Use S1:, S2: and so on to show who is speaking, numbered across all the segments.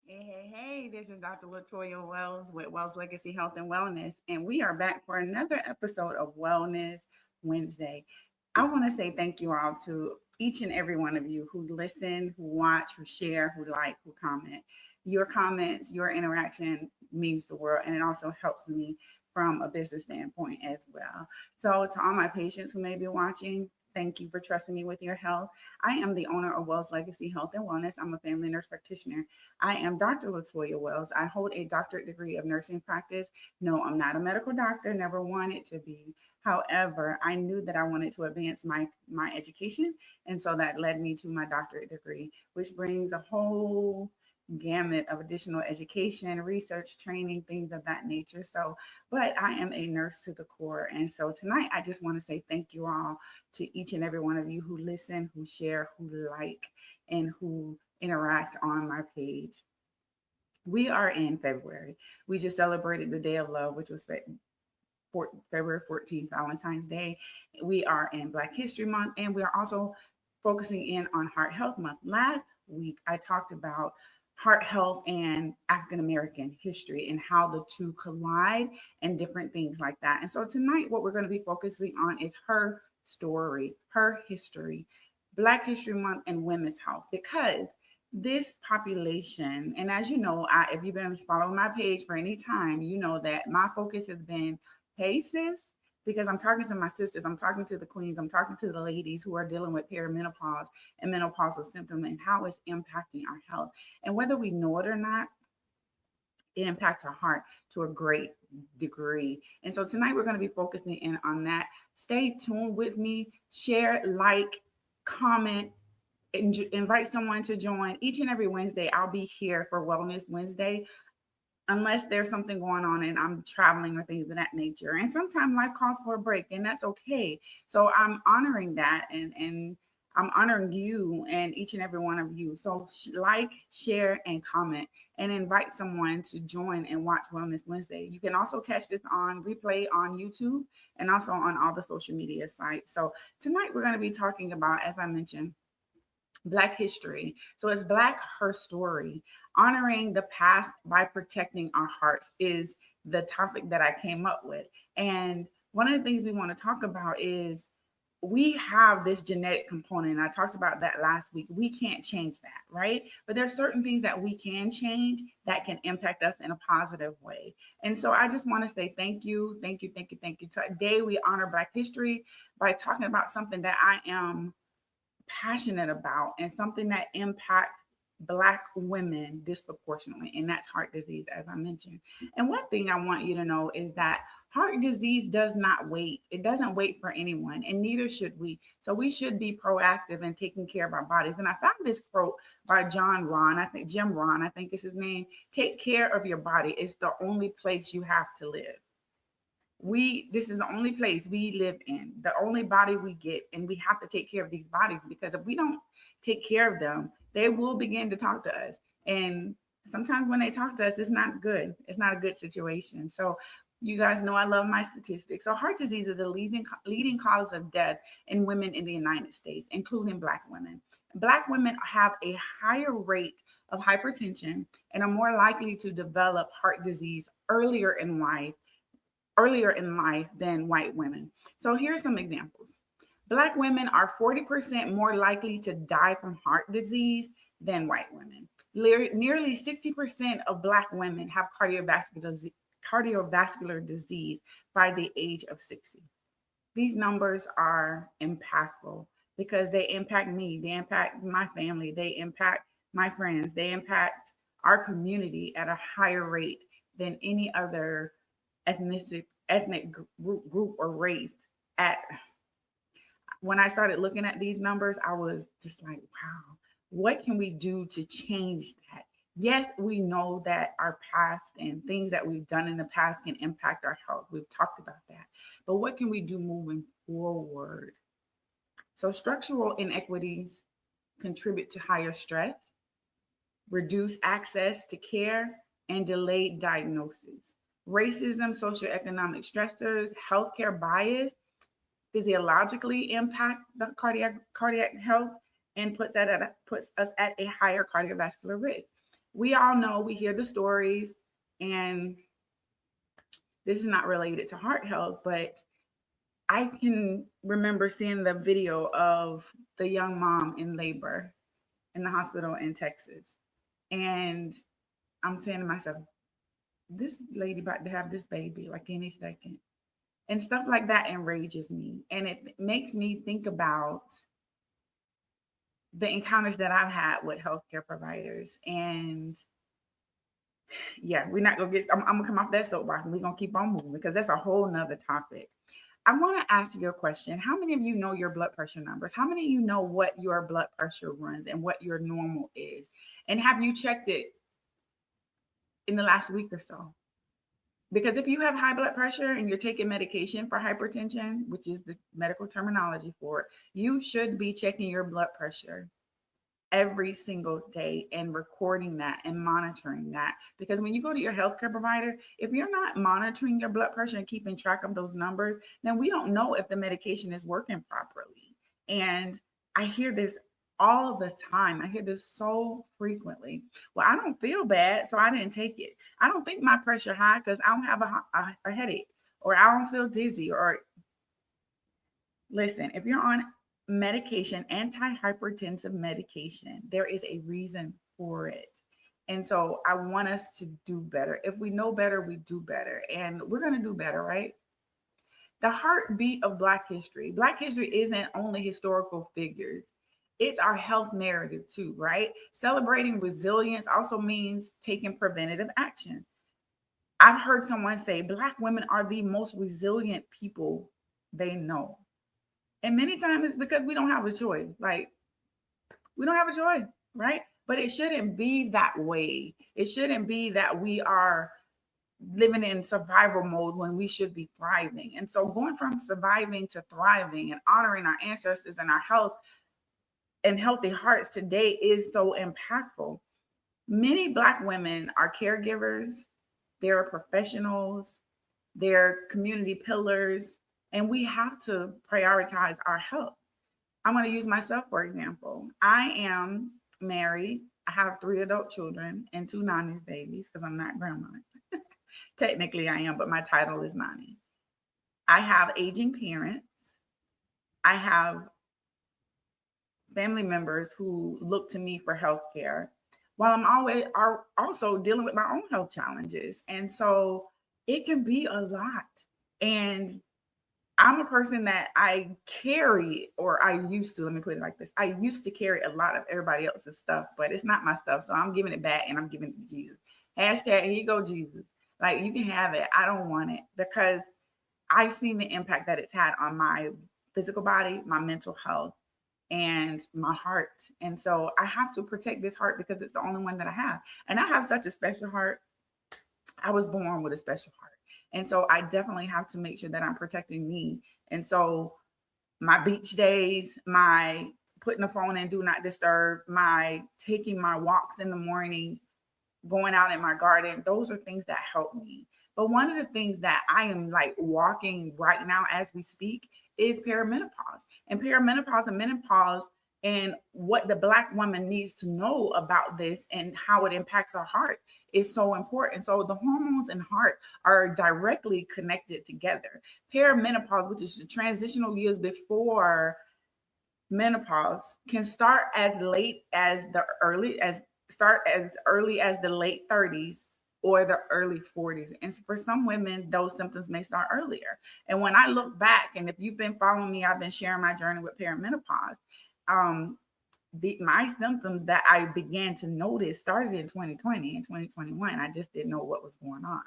S1: Hey, this is Dr. Latoya Wells with Wells Legacy Health and Wellness, and we are back for another episode of Wellness Wednesday. I want to say thank you all to each and every one of you who listen, who watch, who share, who like, who comment. Your comments, your interaction means the world, and it also helps me from a business standpoint as well. So, to all my patients who may be watching, thank you for trusting me with your health. I am the owner of Wells Legacy Health and Wellness. I'm a family nurse practitioner. I am Dr. Latoya Wells. I hold a doctorate degree of nursing practice. No, I'm not a medical doctor, never wanted to be. However, I knew that I wanted to advance my education, and so that led me to my doctorate degree, which brings a whole gamut of additional education, research, training, things of that nature. So, but I am a nurse to the core. And so tonight, I just want to say thank you all to each and every one of you who listen, who share, who like, and who interact on my page. We are in February. We just celebrated the Day of Love, which was February 14th, Valentine's Day. We are in Black History Month, and we are also focusing in on Heart Health Month. Last week, I talked about heart health and African American history and how the two collide and different things like that. And so tonight, what we're going to be focusing on is her story, her history, Black History Month, and women's health, because this population, and as you know, if you've been following my page for any time, you know that my focus has been hey, sis, because I'm talking to my sisters, I'm talking to the queens, I'm talking to the ladies who are dealing with perimenopause and menopausal symptoms and how it's impacting our health. And whether we know it or not, it impacts our heart to a great degree. And so tonight we're going to be focusing in on that. Stay tuned with me, share, like, comment, invite someone to join. Each and every Wednesday, I'll be here for Wellness Wednesday unless there's something going on and I'm traveling or things of that nature. And sometimes life calls for a break, and that's okay. So I'm honoring that, and I'm honoring you and each and every one of you. So like, share, and comment, and invite someone to join and watch Wellness Wednesday. You can also catch this on replay on YouTube and also on all the social media sites. So tonight we're going to be talking about, as I mentioned, Black history. So it's Black her story. Honoring the past by protecting our hearts is the topic that I came up with. And one of the things we want to talk about is we have this genetic component. I talked about that last week. We can't change that, right? But there's certain things that we can change that can impact us in a positive way. And so I just want to say thank you, thank you, thank you, thank you. Today we honor Black history by talking about something that I am passionate about and something that impacts Black women disproportionately, and that's heart disease, as I mentioned. And one thing I want you to know is that heart disease does not wait. It doesn't wait for anyone, and neither should we. So we should be proactive in taking care of our bodies. And I found this quote by Jim Ron, I think is his name. Take care of your body. It's the only place you have to live. This is the only place we live in, the only body we get, and we have to take care of these bodies, because if we don't take care of them, they will begin to talk to us. And sometimes when they talk to us, it's not good. It's not a good situation. So you guys know I love my statistics. So heart disease is the leading cause of death in women in the United States, including Black women. Black women have a higher rate of hypertension and are more likely to develop heart disease earlier in life than white women. So here's some examples. Black women are 40% more likely to die from heart disease than white women. Nearly 60% of Black women have cardiovascular disease by the age of 60. These numbers are impactful because they impact me, they impact my family, they impact my friends, they impact our community at a higher rate than any other ethnic group or race. At When I started looking at these numbers, I was just like, wow, what can we do to change that? Yes, we know that our past and things that we've done in the past can impact our health. We've talked about that. But what can we do moving forward? So, structural inequities contribute to higher stress, reduce access to care, and delayed diagnosis. Racism, socioeconomic stressors, healthcare bias physiologically impact the cardiac health and puts us at a higher cardiovascular risk. We all know, we hear the stories, and this is not related to heart health, but I can remember seeing the video of the young mom in labor in the hospital in Texas. And I'm saying to myself, this lady about to have this baby like any second. And stuff like that enrages me. And it makes me think about the encounters that I've had with healthcare providers. And yeah, we're not gonna get, I'm gonna come off that soapbox and we're gonna keep on moving because that's a whole nother topic. I want to ask you a question. How many of you know your blood pressure numbers? How many of you know what your blood pressure runs and what your normal is? And have you checked it in the last week or so? Because if you have high blood pressure and you're taking medication for hypertension, which is the medical terminology for it, you should be checking your blood pressure every single day and recording that and monitoring that. Because when you go to your healthcare provider, if you're not monitoring your blood pressure and keeping track of those numbers, then we don't know if the medication is working properly. And I hear this all the time. I hear this so frequently. Well, I don't feel bad, so I didn't take it. I don't think my pressure high because I don't have a headache, or I don't feel dizzy. Or listen, if you're on medication, antihypertensive medication, there is a reason for it. And so I want us to do better. If we know better, we do better. And we're going to do better, right? The heartbeat of Black history. Black history isn't only historical figures, it's our health narrative too, right? Celebrating resilience also means taking preventative action. I've heard someone say Black women are the most resilient people they know. And many times it's because we don't have a choice. Like, we don't have a choice, right? But it shouldn't be that way. It shouldn't be that we are living in survival mode when we should be thriving. And so going from surviving to thriving and honoring our ancestors and our health and healthy hearts today is so impactful. Many Black women are caregivers, they're professionals, they're community pillars, and we have to prioritize our health. I'm going to use myself, for example. I am married. I have 3 adult children and 2 nannies babies because I'm not grandma. Technically, I am, but my title is nanny. I have aging parents. I have family members who look to me for health care while I'm always are also dealing with my own health challenges. And so it can be a lot. And I'm a person that I carry, or I used to, let me put it like this. I used to carry a lot of everybody else's stuff, but it's not my stuff. So I'm giving it back and I'm giving it to Jesus. Hashtag, here you go, Jesus. Like, you can have it. I don't want it because I've seen the impact that it's had on my physical body, my mental health, and my heart. And so I have to protect this heart because it's the only one that I have. And I have such a special heart. I was born with a special heart. And so I definitely have to make sure that I'm protecting me. And so my beach days, my putting the phone in do not disturb, my taking my walks in the morning, going out in my garden, those are things that help me. But one of the things that I am like walking right now as we speak is perimenopause. And perimenopause and menopause and what the Black woman needs to know about this and how it impacts our heart is so important. So the hormones and heart are directly connected together. Perimenopause, which is the transitional years before menopause, can start as late as the late 30s or the early 40s. And for some women, those symptoms may start earlier. And when I look back, and if you've been following me, I've been sharing my journey with perimenopause. My symptoms that I began to notice started in 2020 and 2021. I just didn't know what was going on.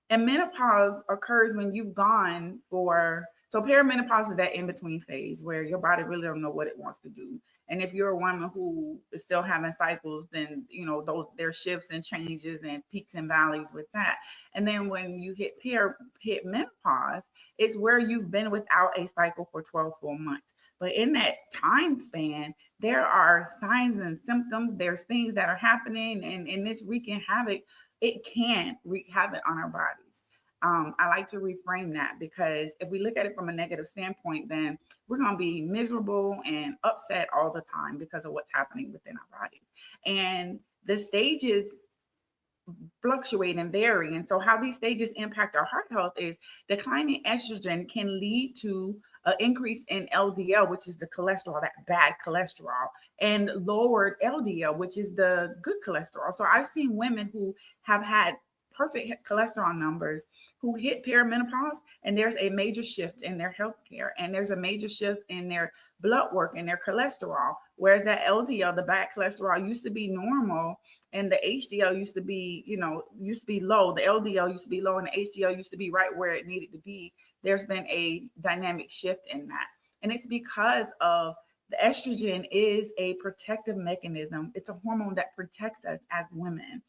S1: And menopause occurs when you've gone for, so perimenopause is that in-between phase where your body really don't know what it wants to do. And if you're a woman who is still having cycles, then those there are shifts and changes and peaks and valleys with that. And then when you hit menopause, it's where you've been without a cycle for 12 full months. But in that time span, there are signs and symptoms. There's things that are happening, and this wreaking havoc. It can wreak havoc on our bodies. I like to reframe that because if we look at it from a negative standpoint, then we're going to be miserable and upset all the time because of what's happening within our bodies. And the stages fluctuate and vary. And so, how these stages impact our heart health is declining estrogen can lead to an increase in LDL, which is the cholesterol, that bad cholesterol, and lowered LDL, which is the good cholesterol. So, I've seen women who have had perfect cholesterol numbers who hit perimenopause, and there's a major shift in their health care, and there's a major shift in their blood work and their cholesterol. Whereas that LDL, the bad cholesterol, used to be normal, and the HDL used to be, used to be low. The LDL used to be low, and the HDL used to be right where it needed to be. There's been a dynamic shift in that. And it's because of the estrogen is a protective mechanism. It's a hormone that protects us as women,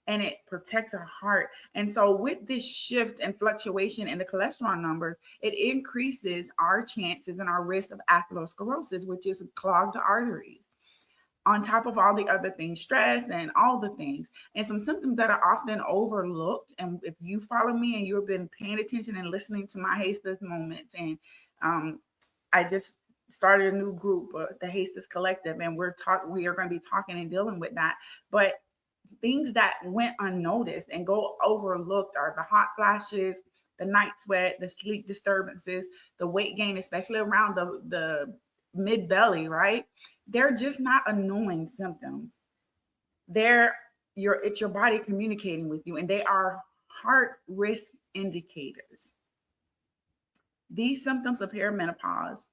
S1: and it protects our heart. And so with this shift and fluctuation in the cholesterol numbers, it increases our chances and our risk of atherosclerosis, which is clogged arteries, on top of all the other things, stress and all the things. And some symptoms that are often overlooked. And if you follow me and you've been paying attention and listening to my Hastes moments, and I just started a new group, the Hastes Collective, and we are going to be talking and dealing with that. But things that went unnoticed and go overlooked are the hot flashes, the night sweat, the sleep disturbances, the weight gain, especially around the mid belly, right? They're just not annoying symptoms. It's your body communicating with you, and they are heart risk indicators. These symptoms of perimenopause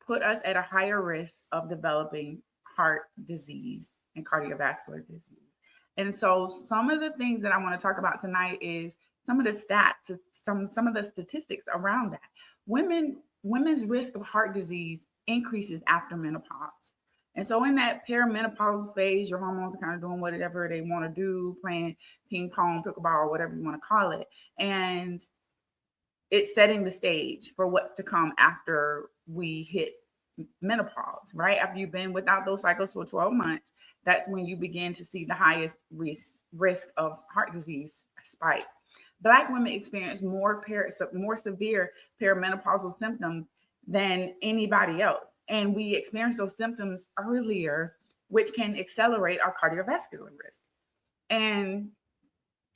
S1: put us at a higher risk of developing heart disease and cardiovascular disease. And so some of the things that I want to talk about tonight is some of the stats, some of the statistics around that. Women's risk of heart disease increases after menopause. And so in that perimenopausal phase, your hormones are kind of doing whatever they want to do, playing ping pong, pickleball, whatever you want to call it. And it's setting the stage for what's to come after we hit menopause, right? After you've been without those cycles for 12 months, that's when you begin to see the highest risk of heart disease spike. Black women experience more severe perimenopausal symptoms than anybody else. And we experience those symptoms earlier, which can accelerate our cardiovascular risk. And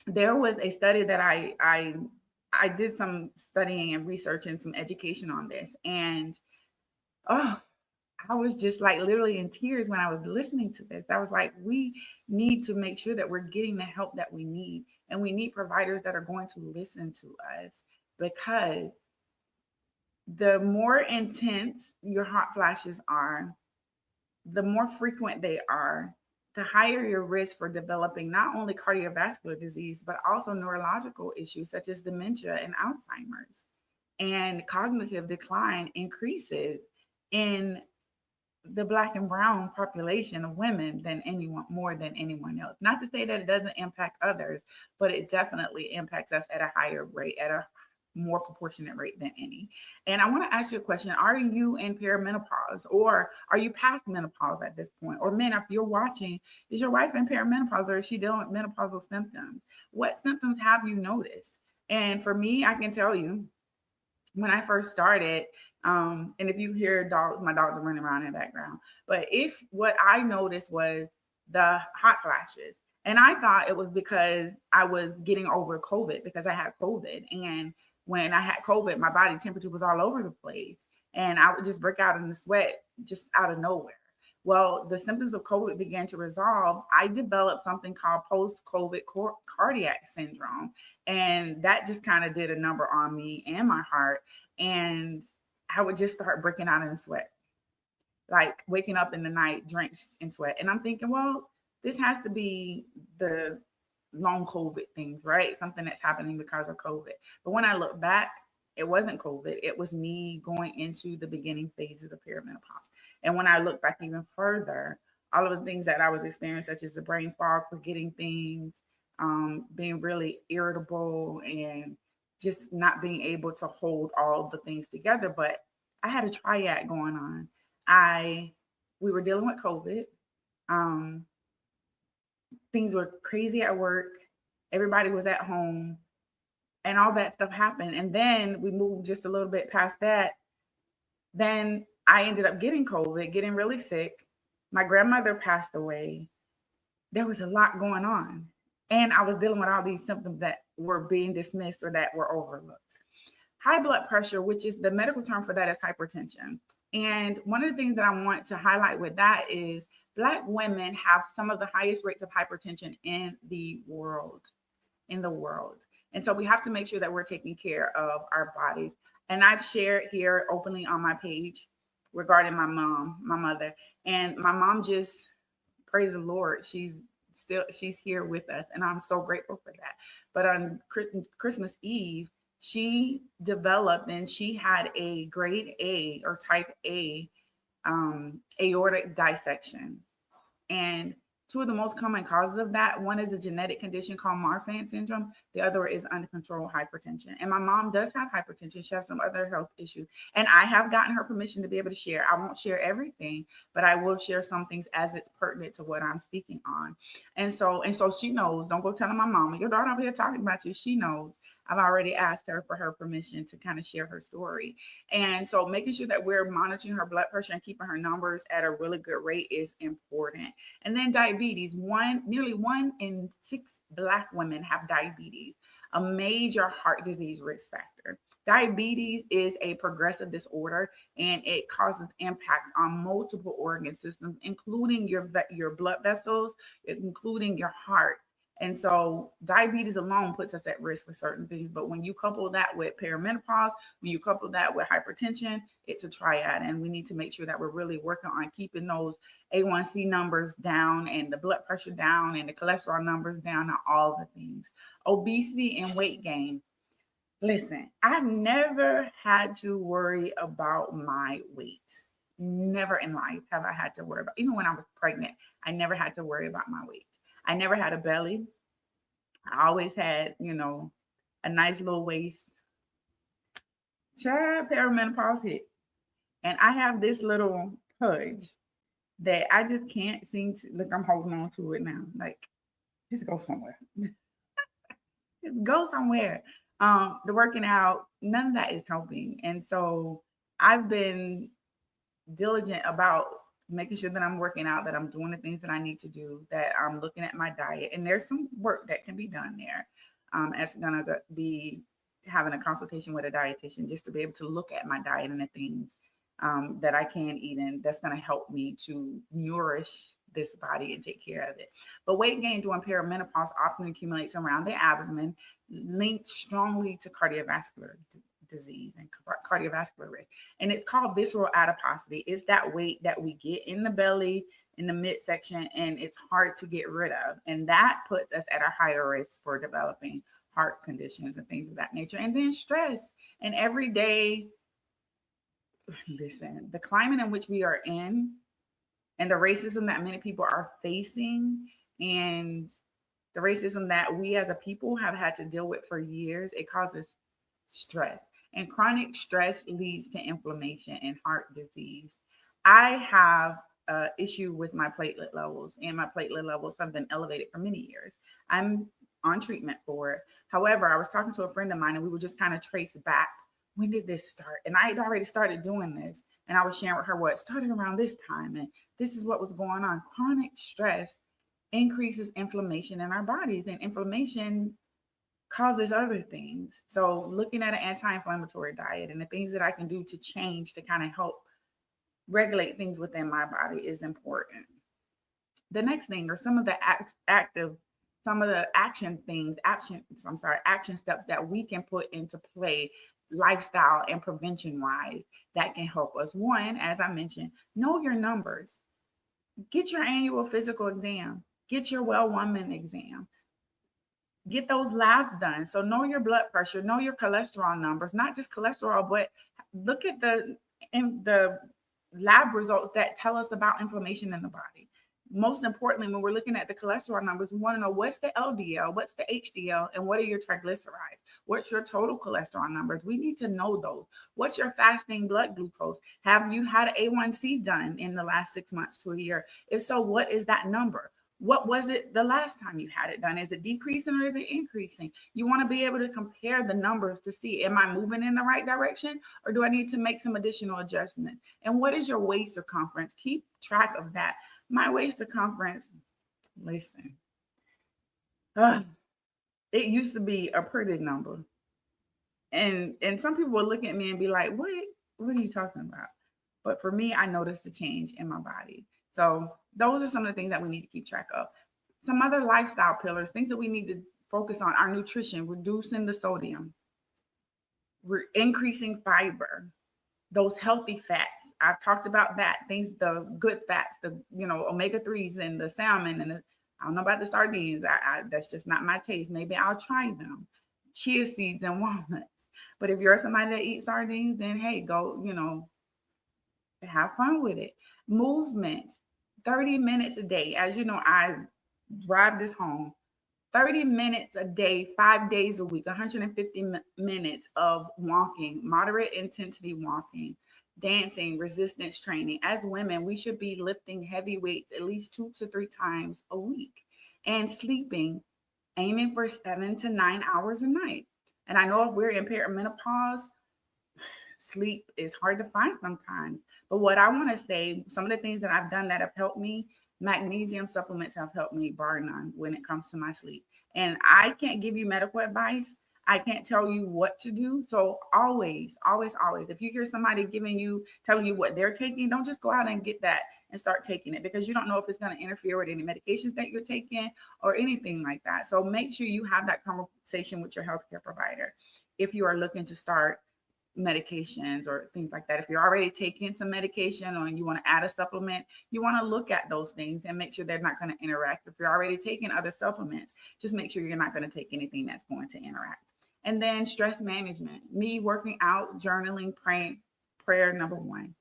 S1: there was a study that I did some studying and research and some education on this. And I was just like literally in tears when I was listening to this. I was like, we need to make sure that we're getting the help that we need. And we need providers that are going to listen to us, because the more intense your hot flashes are, the more frequent they are, the higher your risk for developing not only cardiovascular disease, but also neurological issues such as dementia and Alzheimer's. And cognitive decline increases in the Black and brown population of women than anyone, more than anyone else. Not to say that it doesn't impact others, but it definitely impacts us at a higher rate, at a more proportionate rate than any. And I want to ask you a question. Are you in perimenopause, or are you past menopause at this point? Or men, if you're watching, is your wife in perimenopause, or is she dealing with menopausal symptoms? What symptoms have you noticed? And for me, I can tell you, when I first started, and if you hear dogs, my dogs are running around in the background. But if what I noticed was the hot flashes, and I thought it was because I was getting over COVID, because I had COVID. And when I had COVID, my body temperature was all over the place, and I would just break out in the sweat just out of nowhere. Well, the symptoms of COVID began to resolve. I developed something called post-COVID cardiac syndrome. And that just kind of did a number on me and my heart. And I would just start breaking out in sweat, like waking up in the night drenched in sweat. And I'm thinking, well, this has to be the long COVID things, right? Something that's happening because of COVID. But when I look back, it wasn't COVID. It was me going into the beginning phases of perimenopause. And when I look back even further, all of the things that I was experiencing, such as the brain fog, forgetting things, being really irritable, and just not being able to hold all the things together. But I had a triad going on. We were dealing with COVID. Things were crazy at work. Everybody was at home, and all that stuff happened. And then we moved just a little bit past that. Then I ended up getting COVID, getting really sick. My grandmother passed away. there was a lot going on. And I was dealing with all these symptoms that were being dismissed or that were overlooked. High blood pressure, which is the medical term for that, is hypertension. And one of the things that I want to highlight with that is Black women have some of the highest rates of hypertension in the world. In the world. And so we have to make sure that we're taking care of our bodies. And I've shared here openly on my page regarding my mother. And my mom just, praise the Lord, she's here with us. And I'm so grateful for that. But on Christmas Eve, she developed and she had a grade A or type A aortic dissection. And two of the most common causes of that, one is a genetic condition called Marfan syndrome. The other is uncontrolled hypertension. And my mom does have hypertension. She has some other health issues. And I have gotten her permission to be able to share. I won't share everything, but I will share some things as it's pertinent to what I'm speaking on. And so she knows. Don't go telling my mama, your daughter over here talking about you. She knows. I've already asked her for her permission to kind of share her story. And so making sure that we're monitoring her blood pressure and keeping her numbers at a really good rate is important. And then diabetes, nearly 1 in 6 Black women have diabetes, a major heart disease risk factor. Diabetes is a progressive disorder and it causes impacts on multiple organ systems, including your blood vessels, including your heart. And so diabetes alone puts us at risk for certain things. But when you couple that with perimenopause, when you couple that with hypertension, it's a triad. And we need to make sure that we're really working on keeping those A1C numbers down and the blood pressure down and the cholesterol numbers down and all the things. Obesity and weight gain. Listen, I've never had to worry about my weight. Never in life have I had to worry about, even when I was pregnant, I never had to worry about my weight. I never had a belly. I always had, a nice little waist. Child, perimenopause hit. And I have this little pudge that I just can't seem to look. I'm holding on to it now. Like, just go somewhere. Just go somewhere. The working out, none of that is helping. And so I've been diligent about making sure that I'm working out, that I'm doing the things that I need to do, that I'm looking at my diet. And there's some work that can be done there. As going to be having a consultation with a dietitian just to be able to look at my diet and the things that I can eat and that's going to help me to nourish this body and take care of it. But weight gain during perimenopause often accumulates around the abdomen, linked strongly to cardiovascular disease and cardiovascular risk. And it's called visceral adiposity. It's that weight that we get in the belly, in the midsection, and it's hard to get rid of. And that puts us at a higher risk for developing heart conditions and things of that nature. And then stress and everyday, listen, the climate in which we are in and the racism that many people are facing and the racism that we as a people have had to deal with for years, it causes stress. And chronic stress leads to inflammation and heart disease. I have an issue with my platelet levels, and my platelet levels have been elevated for many years. I'm on treatment for it. However, I was talking to a friend of mine, and we would just kind of trace back. When did this start? And I had already started doing this. And I was sharing with her what started around this time. And this is what was going on. Chronic stress increases inflammation in our bodies, and inflammation causes other things. So looking at an anti-inflammatory diet and the things that I can do to change to kind of help regulate things within my body is important. The next thing are some of the action steps that we can put into play lifestyle and prevention wise that can help us. One, as I mentioned, know your numbers. Get your annual physical exam. Get your well woman exam. Get those labs done. So know your blood pressure, know your cholesterol numbers, not just cholesterol, but look at the lab results that tell us about inflammation in the body. Most importantly, when we're looking at the cholesterol numbers, we want to know what's the LDL, what's the HDL, and what are your triglycerides? What's your total cholesterol numbers? We need to know those. What's your fasting blood glucose? Have you had an A1C done in the last 6 months to a year? If so, what is that number? What was it the last time you had it done? Is it decreasing or is it increasing? You want to be able to compare the numbers to see, am I moving in the right direction or do I need to make some additional adjustments? And what is your waist circumference? Keep track of that. My waist circumference Listen, uh, it used to be a pretty number, and some people would look at me and be like, What are you talking about?" But for me, I noticed the change in my body. So those are some of the things that we need to keep track of. Some other lifestyle pillars, things that we need to focus on: our nutrition, reducing the sodium, increasing fiber, those healthy fats. I've talked about that. Things, the good fats, the omega 3s and the salmon and I don't know about the sardines. That's just not my taste. Maybe I'll try them. Chia seeds and walnuts. But if you're somebody that eats sardines, then hey, go, have fun with it. Movement, 30 minutes a day. As you know, I drive this home. 30 minutes a day, 5 days a week, 150 minutes of walking, moderate intensity walking, dancing, resistance training. As women, we should be lifting heavy weights at least 2 to 3 times a week and sleeping, aiming for 7 to 9 hours a night. And I know if we're in perimenopause, sleep is hard to find sometimes. But what I want to say, some of the things that I've done that have helped me, magnesium supplements have helped me bar none when it comes to my sleep. And I can't give you medical advice. I can't tell you what to do. So always, always, always, if you hear somebody telling you what they're taking, don't just go out and get that and start taking it, because you don't know if it's going to interfere with any medications that you're taking or anything like that. So make sure you have that conversation with your healthcare provider if you are looking to start medications or things like that. If you're already taking some medication or you want to add a supplement, you want to look at those things and make sure they're not going to interact. If you're already taking other supplements, just make sure you're not going to take anything that's going to interact. And then stress management, me working out, journaling, praying. Prayer number one,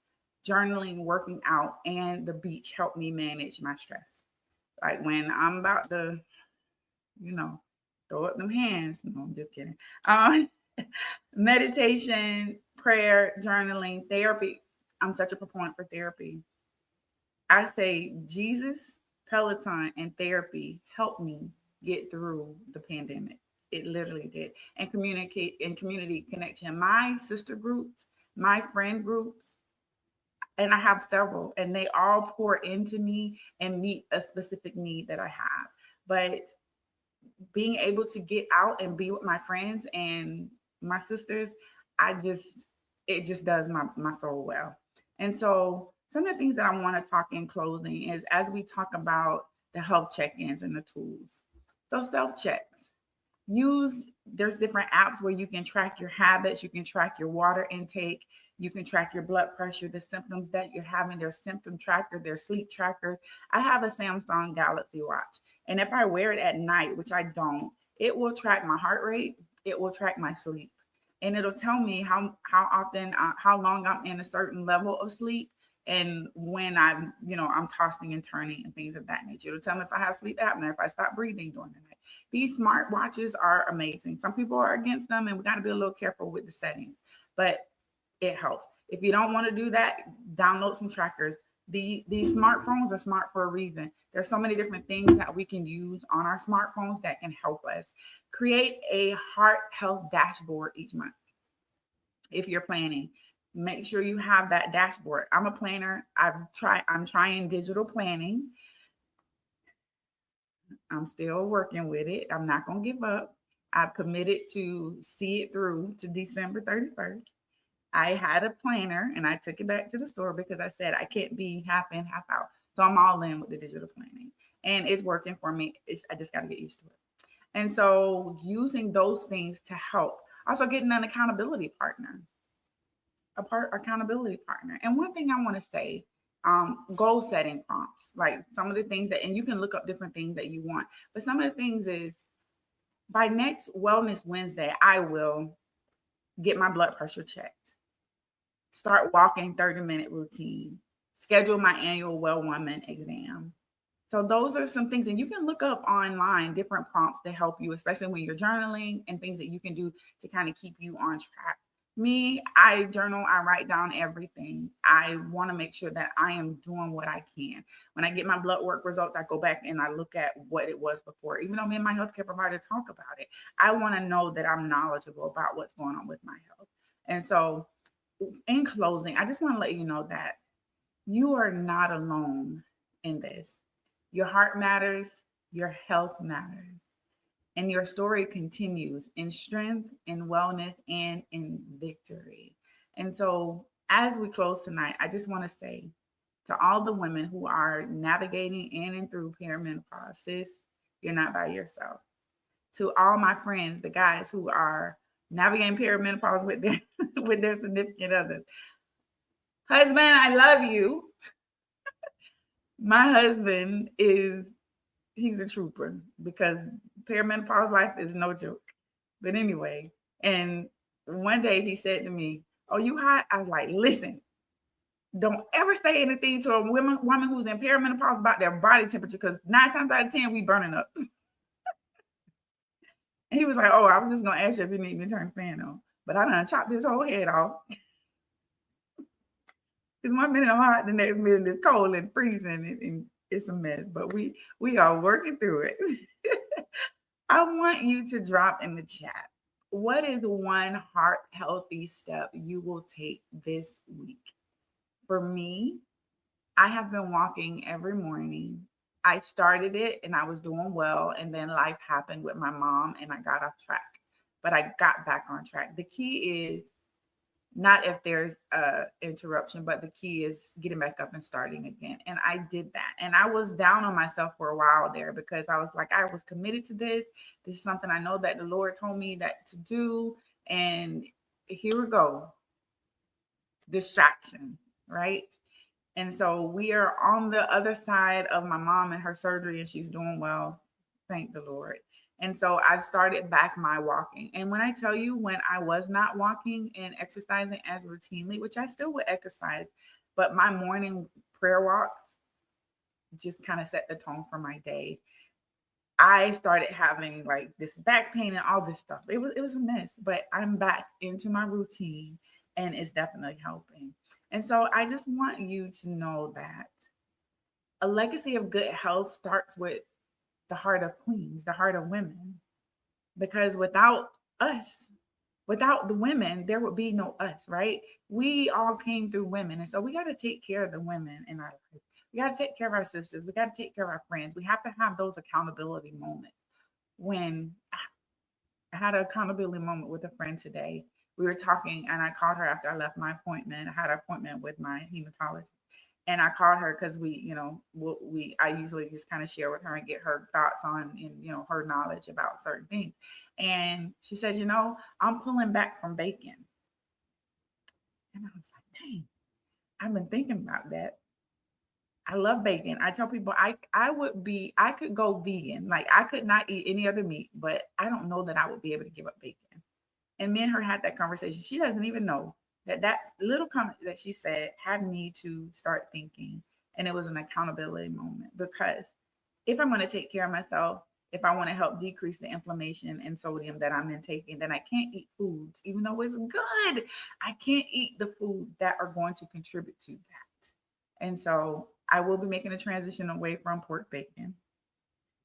S1: journaling, working out, and the beach help me manage my stress. Like when I'm about to, you know, throw up them hands. No, I'm just kidding. Meditation, prayer, journaling, therapy. I'm such a proponent for therapy. I say Jesus, Peloton, and therapy helped me get through the pandemic. It literally did. And communicate and community connection. My sister groups, my friend groups, and I have several, and they all pour into me and meet a specific need that I have. But being able to get out and be with my friends and my sisters, it just does my soul well. And so some of the things that I want to talk in closing is, as we talk about the health check-ins and the tools. So self-checks. There's different apps where you can track your habits, you can track your water intake, you can track your blood pressure, the symptoms that you're having. There's symptom tracker, there's sleep trackers. I have a Samsung Galaxy Watch, and if I wear it at night, which I don't, it will track my heart rate, it will track my sleep, and it'll tell me how often, how long I'm in a certain level of sleep, and when I'm tossing and turning and things of that nature. It'll tell me if I have sleep apnea, if I stop breathing during the night. These smart watches are amazing. Some people are against them, and we got to be a little careful with the settings, but it helps. If you don't want to do that, download some trackers. These smartphones are smart for a reason. There's so many different things that we can use on our smartphones that can help us. Create a heart health dashboard each month. If you're planning, make sure you have that dashboard. I'm a planner. I'm trying digital planning. I'm still working with it. I'm not going to give up. I've committed to see it through to December 31st. I had a planner and I took it back to the store because I said I can't be half in, half out. So I'm all in with the digital planning, and it's working for me. I just got to get used to it. And so using those things to help. Also getting an accountability partner, accountability partner. And one thing I want to say, goal setting prompts, like some of the things that, and you can look up different things that you want, but some of the things is, by next Wellness Wednesday, I will get my blood pressure checked, start walking 30-minute routine, schedule my annual Well Woman exam. So those are some things, and you can look up online different prompts to help you, especially when you're journaling, and things that you can do to kind of keep you on track. Me, I journal, I write down everything. I want to make sure that I am doing what I can. When I get my blood work results, I go back and I look at what it was before. Even though me and my healthcare provider talk about it, I want to know that I'm knowledgeable about what's going on with my health. And so in closing, I just want to let you know that you are not alone in this. Your heart matters, your health matters, and your story continues in strength, in wellness, and in victory. And so, as we close tonight, I just want to say to all the women who are navigating in and through perimenopause, sis, you're not by yourself. To all my friends, the guys who are navigating perimenopause with their with their significant others, husband, I love you. My husband is he's a trooper because perimenopause life is no joke. But anyway, and one day he said to me, "Oh, you hot?" I was like, "Listen, don't ever say anything to a woman who's in perimenopause about their body temperature because 9 times out of 10 we burning up." And he was like, "Oh, I was just gonna ask you if you need me to turn the fan on, but I done chopped his whole head off because 1 minute I'm hot, the next minute it's cold and freezing, and it's a mess. But we are working through it." I want you to drop in the chat. What is one heart healthy step you will take this week? For me, I have been walking every morning. I started it and I was doing well, and then life happened with my mom and I got off track. But I got back on track. The key is not if there's a interruption, but the key is getting back up and starting again. And I did that. And I was down on myself for a while there because I was like, I was committed to this. This is something I know that the Lord told me that to do. And here we go. Distraction, right? And so we are on the other side of my mom and her surgery, and she's doing well. Thank the Lord. And so I've started back my walking. And when I tell you, when I was not walking and exercising as routinely, which I still would exercise, but my morning prayer walks just kind of set the tone for my day. I started having like this back pain and all this stuff. It was a mess, but I'm back into my routine and it's definitely helping. And so I just want you to know that a legacy of good health starts with the heart of queens, the heart of women. Because without us, without the women, there would be no us, right? We all came through women. And so we got to take care of the women in our life. We got to take care of our sisters. We got to take care of our friends. We have to have those accountability moments. When I had an accountability moment with a friend today, we were talking and I called her after I left my appointment. I had an appointment with my hematologist and I called her because I usually just kind of share with her and get her thoughts on and her knowledge about certain things. And she said, I'm pulling back from bacon. And I was like, dang, I've been thinking about that. I love bacon. I tell people I could go vegan. Like I could not eat any other meat, but I don't know that I would be able to give up bacon. And me and her had that conversation. She doesn't even know that little comment that she said had me to start thinking. And it was an accountability moment because if I'm going to take care of myself, if I want to help decrease the inflammation and sodium that I'm intaking, then I can't eat foods, even though it's good. I can't eat the food that are going to contribute to that. And so I will be making a transition away from pork bacon,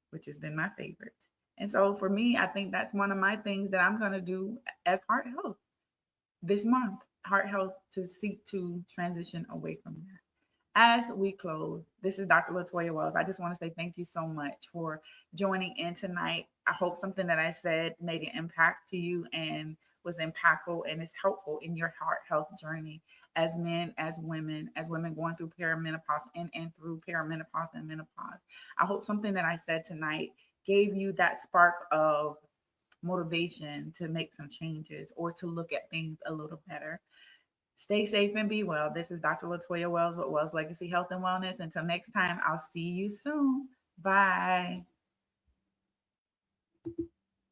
S1: which has been my favorite. And so for me, I think that's one of my things that I'm going to do as heart health this month, heart health, to seek to transition away from that. As we close, this is Dr. Latoya Wells. I just want to say thank you so much for joining in tonight. I hope something that I said made an impact to you and was impactful and is helpful in your heart health journey as men, as women going through perimenopause and through perimenopause and menopause. I hope something that I said tonight gave you that spark of motivation to make some changes or to look at things a little better. Stay safe and be well. This is Dr. Latoya Wells with Wells Legacy Health and Wellness. Until next time, I'll see you soon. Bye.